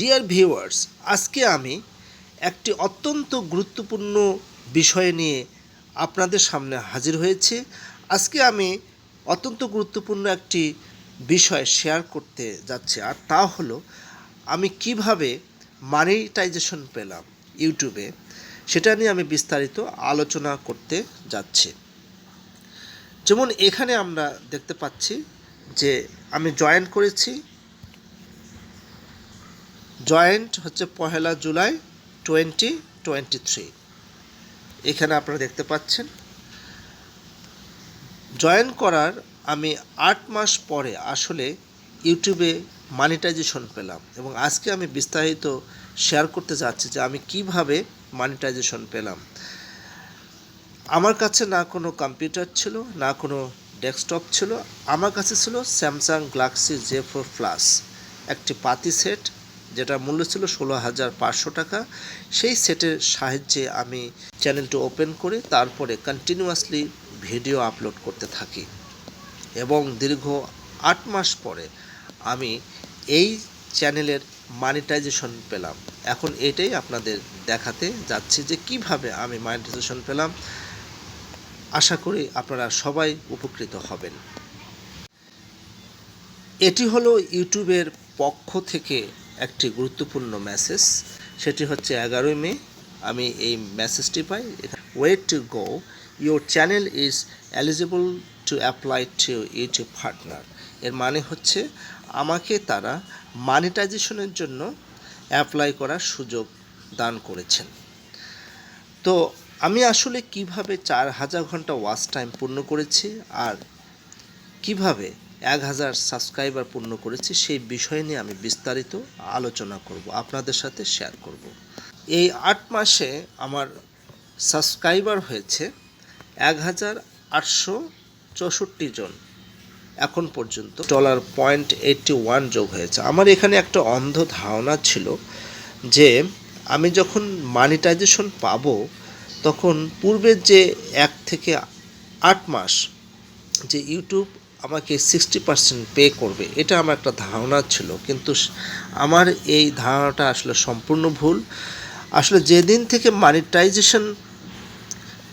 Dear viewers, আজকে আমি একটি অত্যন্ত গুরুত্বপূর্ণ বিষয় নিয়ে আপনাদের সামনে হাজির হয়েছি। আজকে আমি অত্যন্ত গুরুত্বপূর্ণ একটি বিষয় শেয়ার করতে যাচ্ছি, আর তা হলো আমি কিভাবে মনিটাইজেশন পেলাম ইউটিউবে, সেটা নিয়ে আমি বিস্তারিত আলোচনা করতে যাচ্ছি। যেমন এখানে আমরা দেখতে পাচ্ছি যে আমি জয়েন্ট হচ্ছে 1 জুলাই 2023। এখানে আপনারা দেখতে পাচ্ছেন জয়েন করার আমি 8 মাস পরে আসলে ইউটিউবে মনিটাইজেশন পেলাম, এবং আজকে আমি বিস্তারিত শেয়ার করতে যাচ্ছি যে আমি কিভাবে মনিটাইজেশন পেলাম। আমার কাছে না কোনো কম্পিউটার ছিল, না কোনো ডেস্কটপ ছিল, আমার কাছে ছিল স্যামসাং গ্যালাক্সি J4 প্লাস একটি পাতি সেট, যেটা মূল্য ছিল 16,500 টাকা। সেই সেটের সাহায্যে আমি চ্যানেলটি ওপেন করে তারপরে কন্টিনিউয়াসলি ভিডিও আপলোড করতে থাকি, এবং দীর্ঘ 8 মাস পরে আমি এই চ্যানেলের মনিটাইজেশন পেলাম। এখন এটাই আপনাদের দেখাতে যাচ্ছি যে কিভাবে আমি মনিটাইজেশন পেলাম। আশা করি আপনারা সবাই উপকৃত হবেন। এটি হলো ইউটিউবের পক্ষ থেকে একটি গুরুত্বপূর্ণ মেসেজ, সেটি হচ্ছে 11 মে আমি এই মেসেজটি পাই। Wait to go, your channel is eligible to apply to YouTube partner. এর মানে হচ্ছে আমাকে তারা মনিটাইজেশনের জন্য অ্যাপ্লাই করার সুযোগ দান করেছেন। তো আমি আসলে কিভাবে 4000 ঘন্টা ওয়াচ টাইম পূর্ণ করেছি আর কিভাবে 1000 সাবস্ক্রাইবার পূর্ণ করেছি, সেই বিষয় নিয়ে আমি বিস্তারিত আলোচনা করব, আপনাদের সাথে শেয়ার করব। এই 8 মাসে আমার সাবস্ক্রাইবার হয়েছে 1864 জন। এখন পর্যন্ত $0.81 যোগ হয়েছে। আমার এখানে একটা অন্ধ ধারণা ছিল যে আমি যখন মনিটাইজেশন পাবো তখন পূর্বের যে 1 থেকে 8 মাস যে ইউটিউব আমাকে 60% পে করবে, এটা আমার একটা ধারণা ছিল, কিন্তু আমার এই ধারণাটা আসলে সম্পূর্ণ ভুল। আসলে যেদিন থেকে মনিটাইজেশন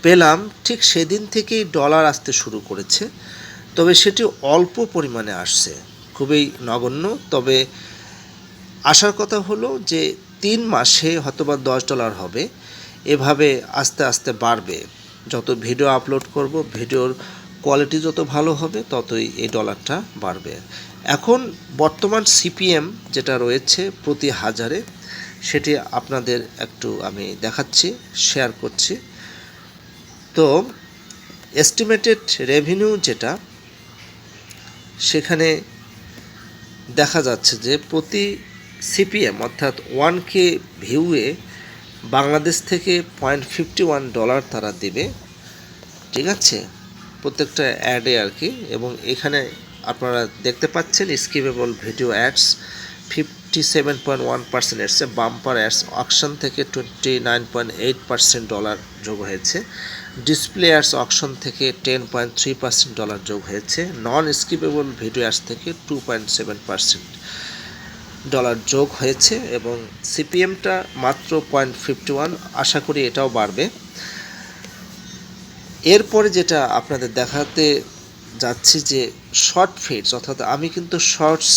পেলাম ঠিক সেদিন থেকেই ডলার আসতে শুরু করেছে, তবে সেটি অল্প পরিমাণে আসছে, খুবই নগণ্য। তবে আসার কথা হলো যে 3 মাসে হয়তোবা $10 হবে, এভাবে আস্তে আস্তে বাড়বে। যত ভিডিও আপলোড করব, ভিডিওর কোয়ালিটি যত ভালো হবে, ততই এই ডলারটা বাড়বে। এখন বর্তমান সিপিএম যেটা রয়েছে প্রতি হাজারে, সেটি আপনাদের একটু আমি দেখাচ্ছি, শেয়ার করছি। তো এস্টিমেটেড রেভিনিউ যেটা, সেখানে দেখা যাচ্ছে যে প্রতি সিপিএম অর্থাৎ 1K ভিউয়ে বাংলাদেশ থেকে $0.51 তারা দেবে, ঠিক আছে, প্রত্যেকটা অ্যাডে আর কি। এবং এখানে আপনারা দেখতে পাচ্ছেন স্কিপেবল ভিডিও অ্যাডস 57.1% এসছে, বাম্পার অ্যাডস অকশন থেকে $29.8 যোগ হয়েছে, ডিসপ্লে অ্যাডস অকশন থেকে $10.3 যোগ হয়েছে, নন স্কিপেবল ভিডিও অ্যাডস থেকে $2.7 যোগ হয়েছে, এবং সিপিএমটা মাত্র 0.51। আশা করি এটাও বাড়বে। এরপরে যেটা আপনাদের দেখাতে যাচ্ছি যে শর্ট ফিডস, অর্থাৎ আমি কিন্তু শর্টস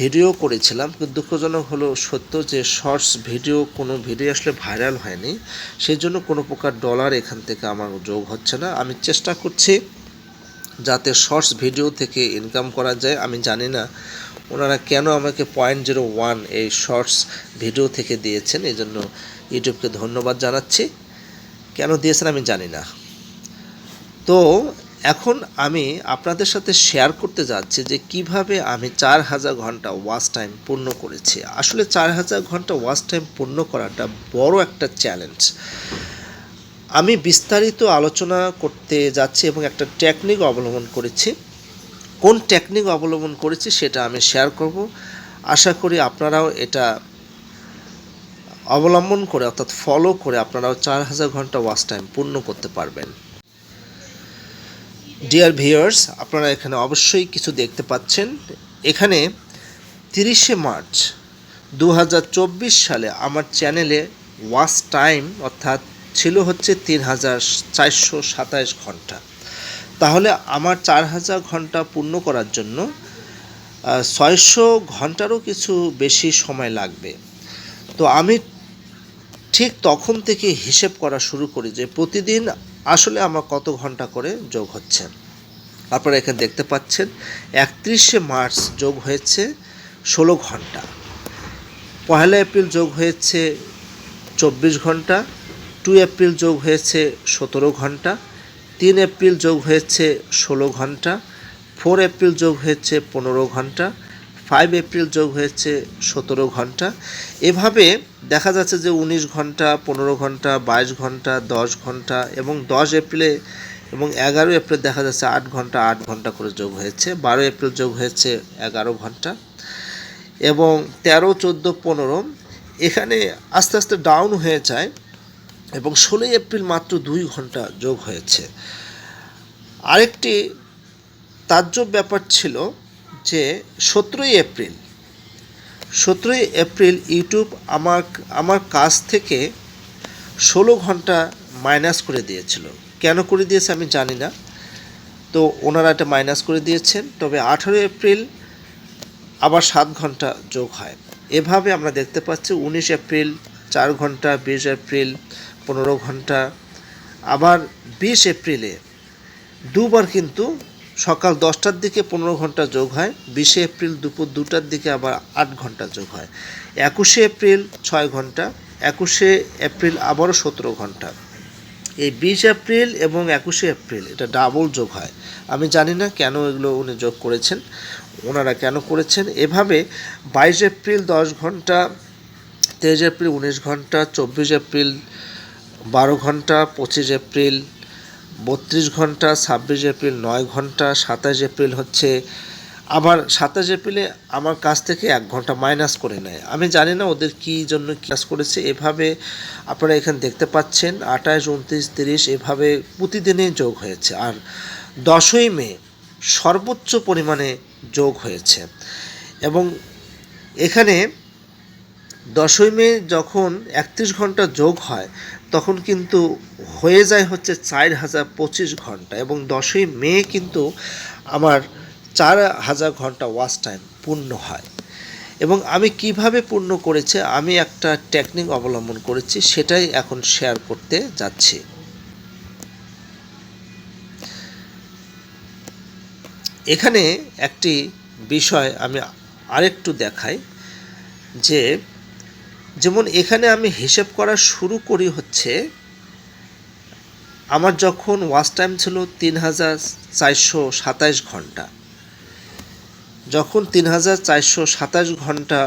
ভিডিও করেছিলাম, কিন্তু দুঃখজনক হলো সত্য যে শর্টস ভিডিও কোনো ভিডিও আসলে ভাইরাল হয়নি, সেই জন্য কোনো প্রকার ডলার এখান থেকে আমার যোগ হচ্ছে না। আমি চেষ্টা করছি যাতে শর্টস ভিডিও থেকে ইনকাম করা যায়। আমি জানি না ওনারা কেন আমাকে 0.01 এই শর্টস ভিডিও থেকে দিয়েছেন, এই জন্য ইউটিউবকে ধন্যবাদ জানাচ্ছি। কেন দিয়েছেন আমি জানি না। তো এখন আমি আপনাদের সাথে শেয়ার করতে যাচ্ছি যে কিভাবে আমি 4000 ঘন্টা ওয়াচ টাইম পূর্ণ করেছি। আসলে 4000 ঘন্টা ওয়াচ টাইম পূর্ণ করাটা বড় একটা চ্যালেঞ্জ। আমি বিস্তারিত আলোচনা করতে যাচ্ছি এবং একটা টেকনিক অবলম্বন করেছি। কোন টেকনিক অবলম্বন করেছি সেটা আমি শেয়ার করব। আশা করি আপনারাও এটা অবলম্বন করে, অর্থাৎ ফলো করে আপনারাও 4000 ঘন্টা ওয়াচ টাইম পূর্ণ করতে পারবেন। ডিয়ার ভিউয়ার্স, আপনারা এখানে অবশ্যই কিছু দেখতে পাচ্ছেন। এখানে 30শে মার্চ 2024 সালে আমার চ্যানেলে ওয়াচ টাইম অর্থাৎ ছিল হচ্ছে 3427 ঘন্টা। তাহলে আমার 4000 ঘন্টা পূর্ণ করার জন্য 600 ঘন্টারও কিছু বেশি সময় লাগবে। তো আমি ঠিক তখন থেকে হিসেব করা শুরু করি যে প্রতিদিন আসলে আমার কত ঘন্টা করে যোগ হচ্ছে। আপনারা এখানে দেখতে পাচ্ছেন 31শে মার্চ যোগ হয়েছে 16 ঘন্টা, 1 এপ্রিল যোগ হয়েছে 24 ঘন্টা, 2 এপ্রিল যোগ হয়েছে 17 ঘন্টা, 3 এপ্রিল যোগ হয়েছে 16 ঘন্টা, 4 এপ্রিল যোগ হয়েছে 15 ঘন্টা, 5 এপ্রিল যোগ হয়েছে 17 ঘন্টা। এভাবে দেখা যাচ্ছে যে 19 ঘন্টা, 15 ঘন্টা, 22 ঘন্টা, 10 ঘন্টা এবং 10 এপ্রিলে এবং 11 এপ্রিল দেখা যাচ্ছে 8 ঘন্টা 8 ঘন্টা করে যোগ হয়েছে। 12 এপ্রিল যোগ হয়েছে 11 ঘন্টা এবং 13, 14, 15 এখানে আস্তে আস্তে ডাউন হয়ে যায় এবং 16 এপ্রিল মাত্র 2 ঘন্টা যোগ হয়েছে। আরেকটি তাজ্জব ব্যাপার ছিল যে 17 এপ্রিল ইউটিউব আমার কাছ থেকে 16 ঘন্টা মাইনাস করে দিয়েছিল। কেন করে দিয়েছে আমি জানি না, তো ওনারা এটা মাইনাস করে দিয়েছেন। তবে 18 এপ্রিল আবার 7 ঘন্টা যোগ হয়। এভাবে আমরা দেখতে পাচ্ছি 19 এপ্রিল 4 ঘন্টা, 20 এপ্রিল 15 ঘন্টা, আবার 20 এপ্রিলে দুবার কিন্তু সকাল 10টার দিকে 15 ঘন্টা যোগ হয়, 20 এপ্রিল দুপুর 2টার দিকে আবার 8 ঘন্টা যোগ হয়, 21 এপ্রিল 6 ঘন্টা, 21 এপ্রিল আবারও 17 ঘন্টা। এই 20 এপ্রিল এবং 21 এপ্রিল এটা ডাবল যোগ হয়। আমি জানি না কেন এগুলো উনি যোগ করেছেন, ওনারা কেন করেছেন। এভাবে 22 এপ্রিল 10 ঘন্টা, 23 এপ্রিল 19 ঘন্টা, 24 এপ্রিল 12 ঘন্টা, 25 এপ্রিল 32 ঘন্টা, 26 এপ্রিল 9 ঘন্টা, 27 এপ্রিল হচ্ছে আবার 27 এপ্রিলে আমার কাছ থেকে 1 ঘন্টা মাইনাস করে নেয়। আমি জানি না ওদের কী জন্য ক্লাস করেছে। এভাবে আপনারা এখানে দেখতে পাচ্ছেন 28, 29, 30 এভাবে প্রতিদিনই যোগ হয়েছে। আর 10ই মে সর্বোচ্চ পরিমাণে যোগ হয়েছে এবং এখানে 10ই মে যখন 31 ঘন্টা যোগ হয় তখন কিন্তু হয়ে যায় হচ্ছে 4025 ঘন্টা এবং 10ই মে কিন্তু আমার 4000 ঘন্টা ওয়াচ টাইম পূর্ণ হয়। এবং আমি কিভাবে পূর্ণ করেছে আমি একটা টেকনিক অবলম্বন করেছি, সেটাই এখন শেয়ার করতে যাচ্ছি। এখানে একটি বিষয় আমি আরেকটু দেখাই যে যেমন এখানে আমি হিসেব করা শুরু করি হচ্ছে আমার যখন ওয়াচ টাইম ছিল 3427 ঘন্টা, যখন 3427 ঘন্টা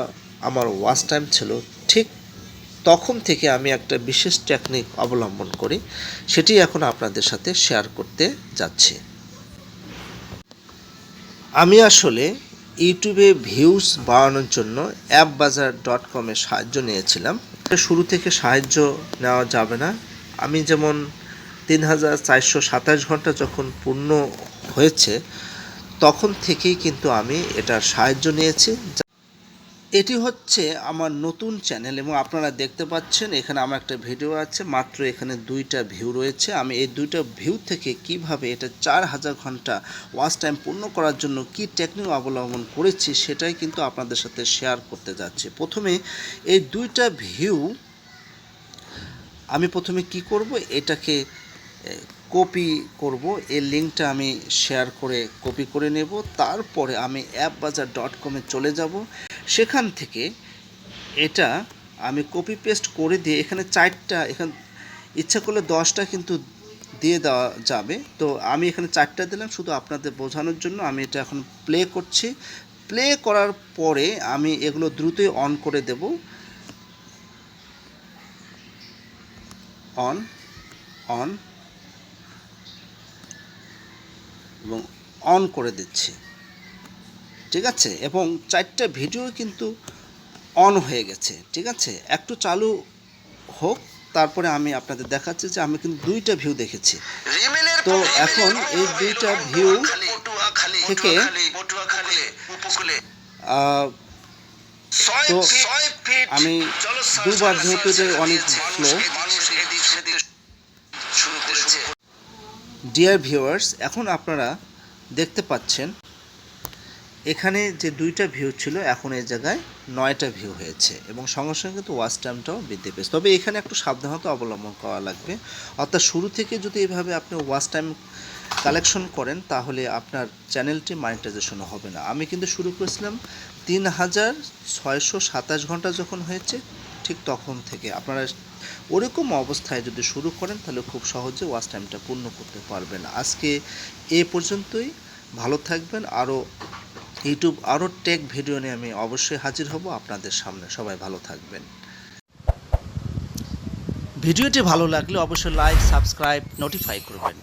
আমার ওয়াচ টাইম ছিল ঠিক তখন থেকে আমি একটা বিশেষ টেকনিক অবলম্বন করি, সেটি এখন আপনাদের সাথে শেয়ার করতে যাচ্ছি। আমি আসলে ইউটিউবে ভিউজ বাড়ানোর জন্য appbazaar.com-এর সাহায্য নিয়েছিলাম। শুরু থেকে সাহায্য নেওয়া যাবে না। আমি যেমন 3427 ঘন্টা যখন পূর্ণ হয়েছে তখন থেকেই কিন্তু আমি এটার সাহায্য নিয়েছি। এটি হচ্ছে আমার নতুন চ্যানেল এবং আপনারা দেখতে পাচ্ছেন এখানে আমার একটা ভিডিও আছে, মাত্র এখানে 2টা ভিউ রয়েছে। আমি এই 2টা ভিউ থেকে কিভাবে এটা 4000 ঘন্টা ওয়াচ টাইম পূর্ণ করার জন্য কি টেকনিক অবলম্বন করেছি সেটাই কিন্তু আপনাদের সাথে শেয়ার করতে যাচ্ছি। প্রথমে এই 2টা ভিউ আমি প্রথমে কি করব, এটাকে কপি করব, এই লিঙ্কটা আমি শেয়ার করে কপি করে নেব। তারপরে আমি appbazaar.com-এ চলে যাব, সেখান থেকে এটা আমি কপি পেস্ট করে দিয়ে এখানে 4টা, এখানে ইচ্ছা করলে 10টা কিন্তু দিয়ে দেওয়া যাবে। তো আমি এখানে 4টা দিলাম শুধু আপনাদের বোঝানোর জন্য। আমি এটা এখন প্লে করছি। প্লে করার পরে আমি এগুলো দ্রুতই অন করে দেব, অন অন এবং অন করে দিচ্ছি, ঠিক আছে। এবং 4টা ভিডিও কিন্তু অন হয়ে গেছে, ঠিক আছে। একটু চালু হোক, তারপরে আমি আপনাদের দেখাচ্ছি যে আমি কিন্তু 2টা ভিউ দেখেছি। তো এখন এই 2টা ভিউ থেকে তো আমি দুবার যেহেতু এটা অনেক স্লো, ডিয়ার ভিউয়ার্স, এখন আপনারা দেখতে পাচ্ছেন এখানে যে 2টা ভিউ ছিল এখন এই জায়গায় 9টা ভিউ হয়েছে এবং সঙ্গে সঙ্গে কিন্তু ওয়াচ টাইমটাও বৃদ্ধি পেয়েছে। তবে এখানে একটু সাবধানতা অবলম্বন করা লাগবে, অর্থাৎ শুরু থেকে যদি এইভাবে আপনি ওয়াচ টাইম কালেকশন করেন তাহলে আপনার চ্যানেলটি মনিটাইজেশন হবে না। আমি কিন্তু শুরু করেছিলাম 3627 ঘন্টা যখন হয়েছে, ঠিক তখন থেকে আপনারা ওরকম অবস্থায় যদি শুরু করেন তাহলে খুব সহজে ওয়াচ টাইমটা পূর্ণ করতে পারবেন। আজকে এ পর্যন্তই, ভালো থাকবেন। ইউটিউব আরও টেক ভিডিও নিয়ে আমি অবশ্যই হাজির হব আপনাদের সামনে। সবাই ভালো থাকবেন। ভিডিওটি ভালো লাগলে অবশ্যই লাইক, সাবস্ক্রাইব, নোটিফাই করবেন।